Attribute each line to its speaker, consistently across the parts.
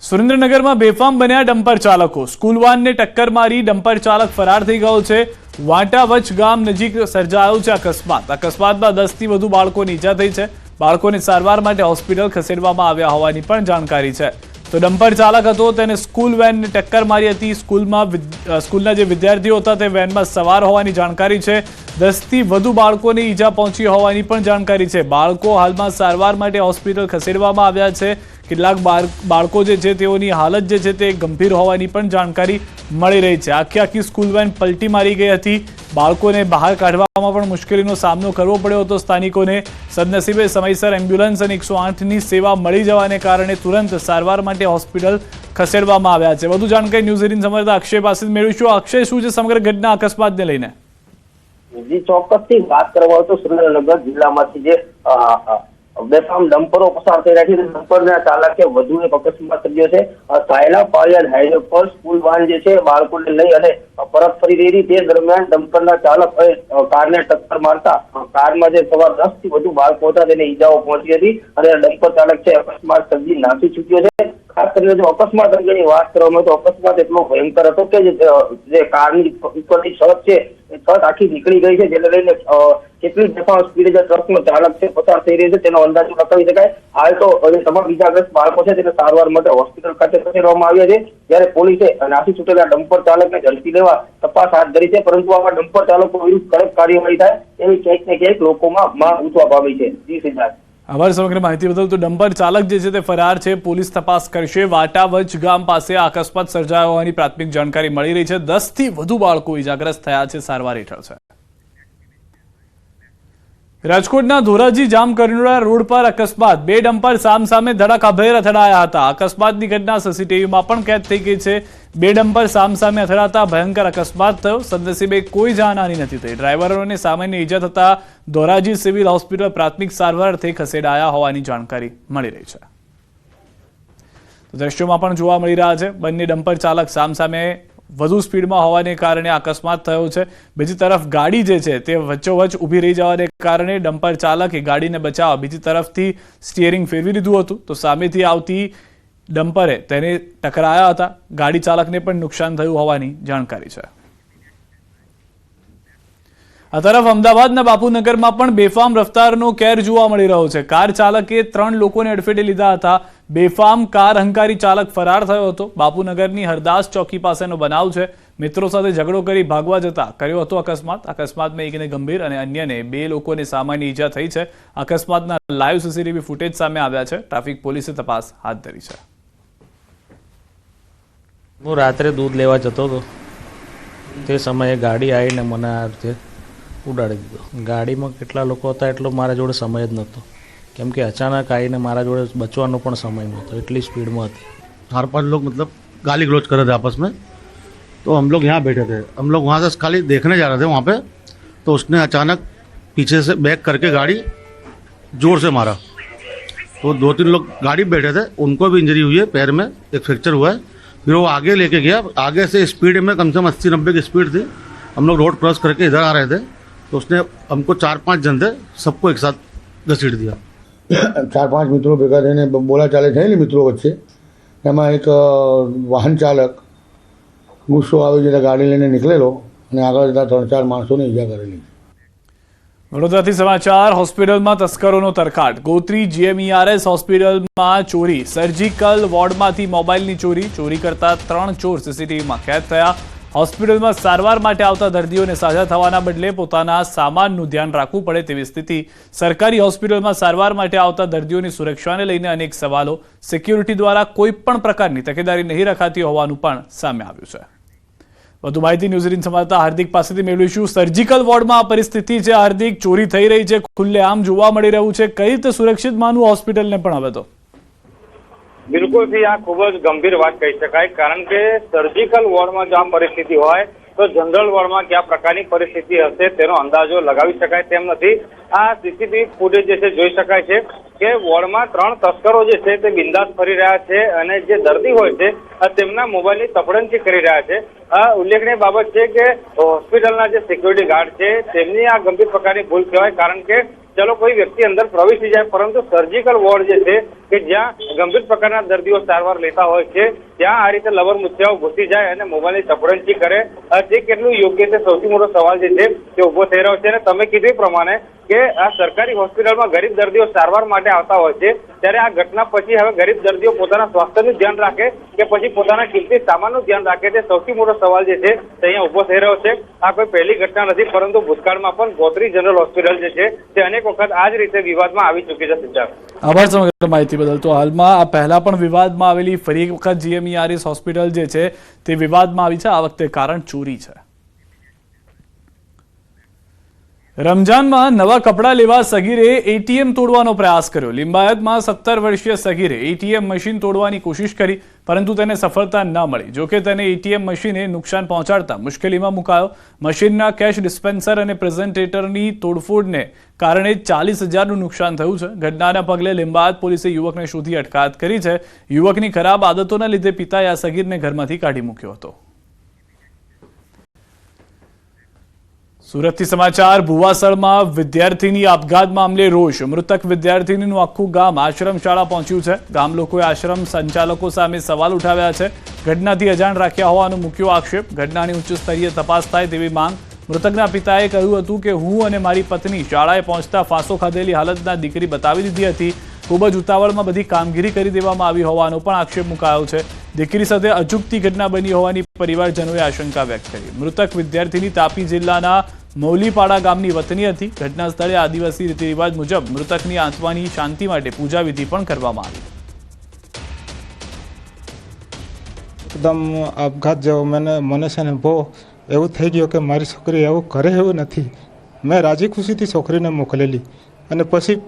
Speaker 1: સુરેન્દ્રનગરમાં બેફામ બન્યા ડમ્પર ચાલકો। સ્કૂલ વાનને ટક્કર મારી ડમ્પર ચાલક ફરાર થઈ ગયો છે। વાંટાવચ ગામ નજીક સર્જાયો છે અકસ્માતમાં 10 થી વધુ બાળકોને ઈજા થઈ છે। બાળકોને સારવાર માટે હોસ્પિટલ ખસેડવામાં આવ્યા હોવાની પણ જાણકારી છે। તો ડમ્પર ચાલક હતો તેને સ્કૂલ વેનને ટક્કર મારી હતી। સ્કૂલના જે વિદ્યાર્થીઓ હતા તે વેનમાં સવાર હોવાની જાણકારી છે। 10 થી વધુ બાળકોને ઈજા પહોંચી હોવાની પણ જાણકારી છે। બાળકો હાલમાં સારવાર માટે હોસ્પિટલ ખસેડવામાં આવ્યા છે। કેટલાક બાળકો જે છે તેઓની હાલત જે છે તે ગંભીર હોવાની પણ જાણકારી મળી રહી છે। આખી સ્કૂલ વેન પલટી મારી ગઈ હતી। બાળકોને બહાર કાઢવામાં પણ મુશ્કેલીનો સામનો કરવો પડ્યો હતો સ્થાનિકોને। સદનસીબે સમયસર એમ્બ્યુલન્સ અને 108ની સેવા મળી જવાને કારણે તુરંત સારવાર માટે હોસ્પિટલ ખસેડવામાં આવ્યા છે। વધુ જાણકારી ન્યૂઝ 18 સંવાદદાતા અક્ષય પાસે મેળવીશું। અક્ષય, શું છે સમગ્ર ઘટના અકસ્માતને લઈને?
Speaker 2: જી, ચોક્કસથી વાત કરવા તો સુરેન્દ્રનગર જિલ્લામાંથી જે બેફામ ડમ્પરો પસાર થઈ રહ્યા છે, ડમ્પરના ચાલકે વધુ એક અકસ્માત સર્જ્યો છે। સાયલા પાળિયાદ હાઈવે પર સ્કૂલ વાન જે છે બાળકોને લઈ અને પરત ફરી રહી હતી, તે દરમિયાન ડમ્પરના ચાલક કારને ટક્કર મારતા કારમાં જે સવાર 10 થી વધુ બાળકો હતા તેને ઈજાઓ પહોંચી હતી અને ડમ્પર ચાલક છે અકસ્માત સર્જી નાસી છૂટ્યો છે। ખાસ કરીને જો અકસ્માત અંગેની વાત કરવામાં તો અકસ્માત એટલો ભયંકર હતો કે જે કારની ઉપરની છત છે એ છત આખી નીકળી ગઈ છે, જેને લઈને કેટલી બેફામ સ્પીડે જે ટ્રકનો ચાલક છે પસાર થઈ રહ્યો છે તેનો અંદાજો લગાવી શકાય। હાલ તો તમામ ઈજાગ્રસ્ત બાળકો છે તેને સારવાર માટે હોસ્પિટલ ખાતે ખસેડવામાં આવ્યા છે, જ્યારે પોલીસે નાસી છૂટેલા ડમ્પર ચાલકને ઝડપી લેવા તપાસ હાથ ધરી છે। પરંતુ આવા ડમ્પર ચાલકો વિરુદ્ધ કડક કાર્યવાહી થાય એવી ક્યાંક ને ક્યાંક લોકોમાં માંગ ઉઠવા પામી છે। જી સિદ્ધાર્થ,
Speaker 1: આભાર સમગ્ર માહિતી બદલ। તો ડમ્પર ચાલક જે છે તે ફરાર છે, પોલીસ તપાસ કરશે। વાટાવચ ગામ પાસે અકસ્માત સર્જાયો હોવાની પ્રાથમિક જાણકારી મળી રહી છે। 10 થી વધુ બાળકો ઈજાગ્રસ્ત થયા છે, સારવાર હેઠળ છે। રાજકોટના ધોરાજી જામકરણોડા રોડ પર અકસ્માત। બે ડમ્પર સામસામે ધડાકાભેર અથડાયા હતા। અકસ્માતની ઘટના સીસીટીવીમાં પણ કેદ થઈ ગઈ છે। બે ડમ્પર સામસામે અથડાતા ભયંકર અકસ્માત થયો। સદનસીબે કોઈ જાનહાની નથી થઈ। ડ્રાઈવરોને સામાન્ય ઈજા થતા ધોરાજી સિવિલ હોસ્પિટલ પ્રાથમિક સારવારથી ખસેડાયા હોવાની જાણકારી મળી રહી છે। દ્રશ્યોમાં પણ જોવા મળી રહ્યા છે, બંને ડમ્પર ચાલક સામસામે વધુ સ્પીડમાં હોવાને કારણે અકસ્માત થયો છે। બીજી તરફ ગાડી જે છે તે વચ્ચોવચ્ચ ઊભી રહી જવાને કારણે ડમ્પર ચાલકે ગાડીને બચાવવા બીજી તરફથી સ્ટીયરિંગ ફેરવી લીધું હતું, તો સામેથી આવતી ડમ્પરે તેને ટકરાયા હતા। ગાડી ચાલકને પણ નુકસાન થયું હોવાની જાણકારી છે। આ તરફ અમદાવાદના બાપુનગરમાં પણ બેફામ રફતારનો કેર જોવા મળી રહ્યો છે। કાર ચાલકે 3 લોકોને અડફેટે લીધા હતા। બેફામ કાર હંકારી ચાલક ફરાર થયો હતો। બાપુનગરની હરદાસ ચોકી પાસેનો બનાવ છે। મિત્રો સાથે ઝઘડો કરી ભાગવા જતા કર્યો હતો અકસ્માતમાં એકને ગંભીર અને અન્યને 2 લોકોને સામાન્ય ઈજા થઈ છે। અકસ્માતના લાઈવ સીસીટીવી ફૂટેજ સામે આવ્યા છે। ટ્રાફિક પોલીસે તપાસ હાથ ધરી છે।
Speaker 3: હું રાત્રે દૂધ લેવા જતો હતો, તે સમયે ગાડી આવીને મને આ રીતે ઉડાડી દીધો। ગાડીમાં કેટલા લોકો હતા એટલો મારા જોડે સમય જ નહોતો, કેમ કે અચાનક આવીને મારા જોડે બચવાનો પણ સમય નહોતો, એટલી સ્પીડમાં હતી।
Speaker 4: 4-5 लोग मतलब गाली गलौज कर रहे थे आपस में, तो हम लोग यहाँ बैठे थे। हम लोग वहाँ से खाली देखने जा रहे थे वहाँ पे, तो उसने अचानक पीछे से बैक करके गाड़ी जोर से मारा, तो 2-3 लोग गाड़ी बैठे थे, उनको भी इंजरी हुई है, पैर में एक फ्रैक्चर हुआ है। फिर वो आगे लेके गया, आगे से स्पीड में कम से कम 80-90 की स्पीड थी। हम लोग रोड क्रॉस करके इधर आ रहे थे, तो उसने हमको 4-5 जन थे, सबको एक साथ घसीट दिया।
Speaker 5: 4-5 મિત્રો ભેગા થઈને બોલાચાલી થયેલી મિત્રો વચ્ચે, એમાં એક વાહન ચાલક ગુસ્સો આવી જતા ગાડી લઈને નીકળેલો અને આગળ જતા 3-4 માણસોને ઈજા કરેલી।
Speaker 1: વડોદરાથી સમાચાર। હોસ્પિટલમાં તસ્કરોનો તરખાટ। ગોત્રી GMERS હોસ્પિટલમાં ચોરી। સર્જિકલ વોર્ડમાંથી મોબાઈલની ચોરી કરતા 3 ચોર સીસીટીવીમાં કેદ થયા। હોસ્પિટલમાં સારવાર માટે આવતા દર્દીઓને સાજા થવાના બદલે પોતાના સામાનનું ધ્યાન રાખવું પડે તેવી સ્થિતિ। સરકારી હોસ્પિટલમાં સારવાર માટે આવતા દર્દીઓની સુરક્ષાને લઈને અનેક સવાલો। સિક્યુરિટી દ્વારા કોઈ પણ પ્રકારની તકેદારી નહીં રખાતી હોવાનું પણ સામે આવ્યું છે। વધુ માહિતી ન્યૂઝ 18 સંવાદદાતા હાર્દિક પાસેથી મેળવીશું। સર્જિકલ વોર્ડમાં આ પરિસ્થિતિ છે હાર્દિક, ચોરી થઈ રહી છે, ખુલ્લેઆમ જોવા મળી રહ્યું છે, કઈ રીતે સુરક્ષિત માનવું હોસ્પિટલને પણ હવે તો?
Speaker 6: બિલકુલ થી આ ખૂબ જ ગંભીર વાત કહી શકાય, કારણ કે સર્જિકલ વોર્ડમાં જો આ પરિસ્થિતિ હોય તો જનરલ વોર્ડમાં કયા પ્રકારની પરિસ્થિતિ હશે તેનો અંદાજો લગાવી શકાય તેમ નથી। આ સીસીટીવી ફૂટેજ જે છે જોઈ શકાય છે કે વોર્ડમાં 3 તસ્કરો જે છે તે બિંદાસ ફરી રહ્યા છે અને જે દર્દી હોય છે તેમના મોબાઈલની તપડંચી કરી રહ્યા છે। ઉલ્લેખનીય બાબત છે કે હોસ્પિટલના જે સિક્યુરિટી ગાર્ડ છે તેમની આ ગંભીર પ્રકારની ભૂલ કહેવાય, કારણ કે ચલો કોઈ વ્યક્તિ અંદર પ્રવેશી જાય, પરંતુ સર્જિકલ વોર્ડ જે છે કે જ્યાં ગંભીર પ્રકારના દર્દીઓ સારવાર લેતા હોય છે ત્યાં આ રીતે લવરમુછિયાઓ ઘૂસી જાય અને મોબાઈલની ચપડંચી કરે, તે કેટલું યોગ્ય છે સૌથી મોટો સવાલ જે છે તે ઉભો થઈ રહ્યો છે. અને તમે કીધું એ પ્રમાણે કે આ સરકારી હોસ્પિટલમાં ગરીબ દર્દીઓ સારવાર માટે આવતા હોય છે, ત્યારે આ ઘટના પછી હવે ગરીબ દર્દીઓ પોતાના સ્વાસ્થ્યનું ધ્યાન રાખે કે પછી પોતાના કિંમતી સામાનનું ધ્યાન રાખે, તે સૌથી મોટો સવાલ જે છે તે અહીંયા ઉભો થઈ રહ્યો છે. આ કોઈ પહેલી ઘટના નથી, પરંતુ ભૂતકાળમાં પણ ગોત્રી જનરલ હોસ્પિટલ જે છે તે અનેક વખત આ જ રીતે વિવાદમાં આવી ચૂકી છે. સિદ્ધાર્થ,
Speaker 1: આભાર સમગ્ર માહિતી બદલ. તો હાલમાં આ પહેલા પણ વિવાદમાં આવેલી ફરી એક વખત GMERS હોસ્પિટલ જે છે તે વિવાદમાં આવી છે. આ વખતે કારણ ચોરી છે. રમજાનમાં નવા કપડાં લેવા સગીરે ATM તોડવાનો પ્રયાસ કર્યો. લિંબાયતમાં 17 વર્ષીય સગીરે ATM મશીન તોડવાની કોશિશ કરી, પરંતુ તેને સફળતા ન મળી. જોકે તેને ATM મશીને નુકસાન પહોંચાડતા મુશ્કેલીમાં મુકાયો. મશીનના કેશ ડિસ્પેન્સર અને પ્રેઝન્ટેટરની તોડફોડને કારણે 40,000નું નુકસાન થયું છે. ઘટનાના પગલે લિંબાયત પોલીસે યુવકને શોધી અટકાયત કરી છે. યુવકની ખરાબ આદતોના લીધે પિતાએ આ સગીરને ઘરમાંથી કાઢી મૂક્યો હતો. સુરતથી સમાચાર. ભુવાસળમાં વિદ્યાર્થીની આપઘાત મામલે રોષ. મૃતક વિદ્યાર્થીનીનું આખું ગામ આશ્રમ શાળા પહોંચ્યું છે. ગામ લોકોએ આશ્રમ સંચાલકો સામે સવાલ ઉઠાવ્યા છે. ઘટનાથી અજાણ રાખ્યા હોવાનો મૂક્યો આક્ષેપ. ઘટનાની ઉચ્ચ સ્તરીય તપાસ થાય તેવી માંગ. મૃતકના પિતાએ કહ્યું હતું કે હું અને મારી પત્ની શાળાએ પહોંચતા ફાંસો ખાધેલી હાલતના દીકરી બતાવી દીધી હતી. ખૂબ જ ઉતાવળમાં બધી કામગીરી કરી દેવામાં આવી હોવાનો પણ આક્ષેપ મુકાયો છે. દીકરી સાથે અચૂકતી ઘટના બની હોવાની પરિવારજનોએ આશંકા વ્યક્ત કરી. મૃતક વિદ્યાર્થીની તાપી જિલ્લાના મૌલીપાડા ગામની વતની હતી. ઘટના સ્થળે આદિવાસી રીતિ રિવાજ મુજબ મૃતકની આત્માની શાંતિ માટે પૂજા વિધિ પણ કરવામાં આવી.
Speaker 7: એકદમ આપઘાત જેવો મને છે ને બહુ એવું થઈ ગયું કે મારી છોકરી એવું કરે એવું નથી. મેં રાજી ખુશીથી છોકરીને મોકલેલી અને પછી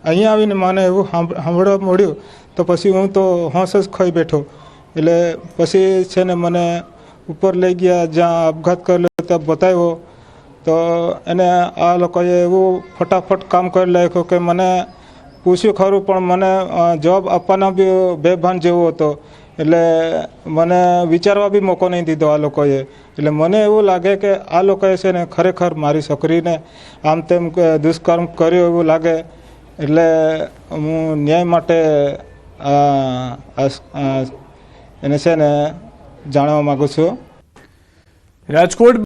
Speaker 7: અહીંયા આવીને મને એવું સાંભળવા મળ્યું તો પછી હું તો હોંશ જ ખોઈ બેઠો. એટલે પછી છે ને મને ઉપર લઈ ગયા, જ્યાં આપઘાત કરેલો ત્યાં બતાવ્યો તો એને આ લોકોએ એવું ફટાફટ કામ કરી નાખ્યું કે મને પૂછ્યું ખરું પણ મને જવાબ આપવાના બી બેભાન જેવો હતો. એટલે મને વિચારવા બી મોકો નહીં દીધો આ લોકોએ. એટલે મને એવું લાગે કે આ લોકોએ છે ને ખરેખર મારી છોકરીને આમ તેમ દુષ્કર્મ કર્યો એવું લાગે. એટલે હું ન્યાય માટે એને છે ને જાણવા માગું છું.
Speaker 1: રાજકોટ